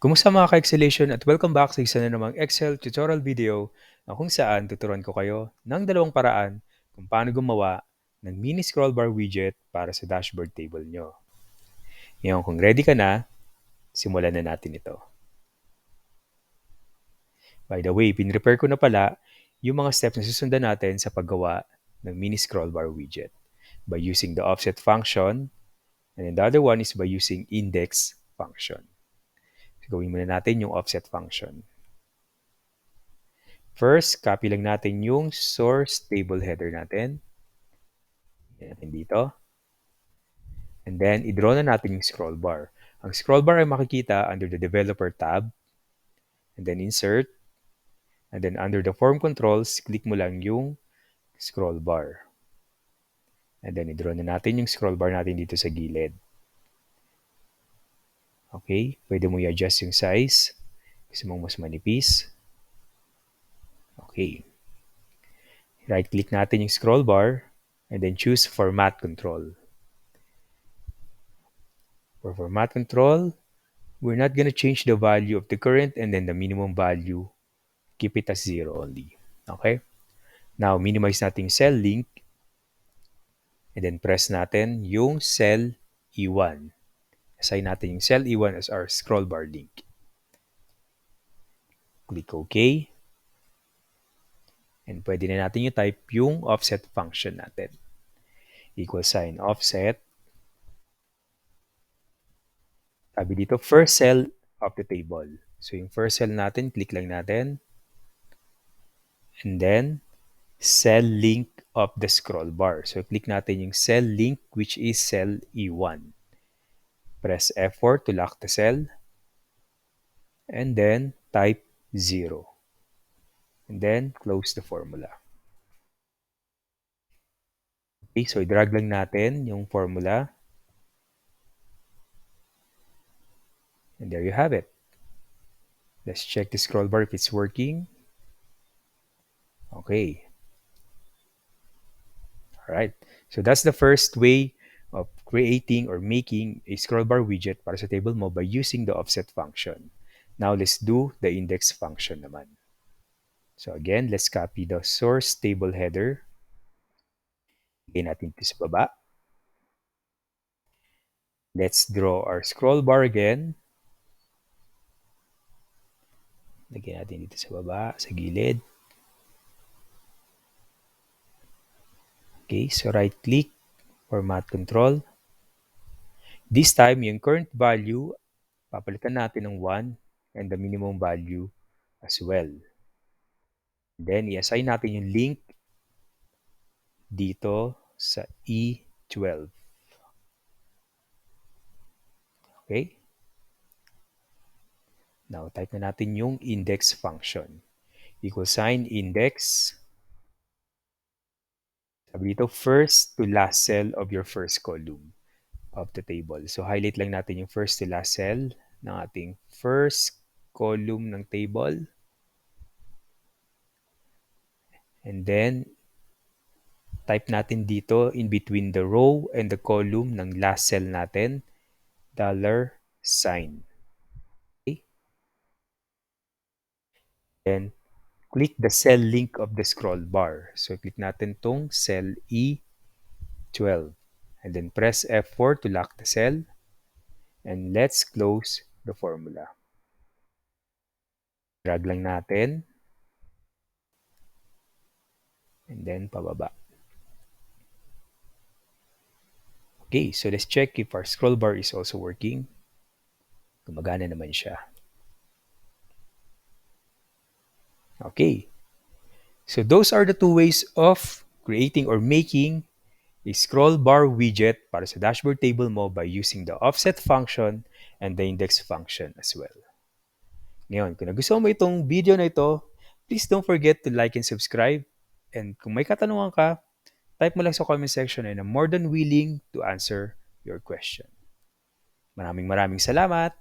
Kumusta mga ka-Excelation at welcome back sa isa na namang Excel tutorial video na kung saan tuturuan ko kayo ng dalawang paraan kung paano gumawa ng mini scroll bar widget para sa dashboard table nyo. Ngayon kung ready ka na, simulan na natin ito. By the way, pinrepare ko na pala yung mga steps na susundan natin sa paggawa ng mini scroll bar widget by using the offset function, and then the other one is by using index function. So, gawin muna natin yung offset function. First, copy lang natin yung source table header natin. Yan natin dito. And then, i-draw na natin yung scroll bar. Ang scroll bar ay makikita under the Developer tab. And then, Insert. And then, under the Form Controls, click mo lang yung scroll bar. And then, i-draw na natin yung scroll bar natin dito sa gilid. Okay? Pwede mo i-adjust yung size. Gusto mong mas manipis. Okay. Right-click natin yung scroll bar. And then, choose Format Control. For Format Control, we're not going to change the value of the current and then the minimum value. Keep it as 0 only. Okay? Now, minimize natin cell link. And then press natin yung cell E1. Assign natin yung cell E1 as our scroll bar link. Click OK. And pwede na natin yung type yung offset function natin. Equal sign offset. Sabi dito, first cell of the table. So yung first cell natin, click lang natin. And then, cell link of the scroll bar. So click natin yung cell link which is cell E1. Press F4 to lock the cell. And then type 0. And then close the formula. Okay, so i-drag lang natin yung formula. And there you have it. Let's check the scroll bar if it's working. Okay. Alright. So that's the first way of creating or making a scroll bar widget para sa table mo by using the offset function. Now let's do the index function naman. So again, let's copy the source table header. Lagay natin ito sa baba. Let's draw our scroll bar again. Lagyan natin dito sa baba, sa gilid. Okay, so right-click, Format Control. This time, yung current value, papalitan natin ng 1 and the minimum value as well. Then, i-assign natin yung link dito sa E12. Okay? Now, type na natin yung index function. Equal sign index. Sabi dito, first to last cell of your first column of the table. So, highlight lang natin yung first to last cell ng ating first column ng table. And then, type natin dito in between the row and the column ng last cell natin, $sign. Okay? Then, click the cell link of the scroll bar. So, click natin tong cell E12. And then, press F4 to lock the cell. And let's close the formula. Drag lang natin. And then, pababa. Okay, so let's check if our scroll bar is also working. Gumagana naman siya. Okay. So those are the two ways of creating or making a scroll bar widget para sa dashboard table mo by using the offset function and the index function as well. Ngayon, kung nagustuhan mo itong video na ito, please don't forget to like and subscribe. And kung may katanungan ka, type mo lang sa comment section and I'm more than willing to answer your question. Maraming salamat!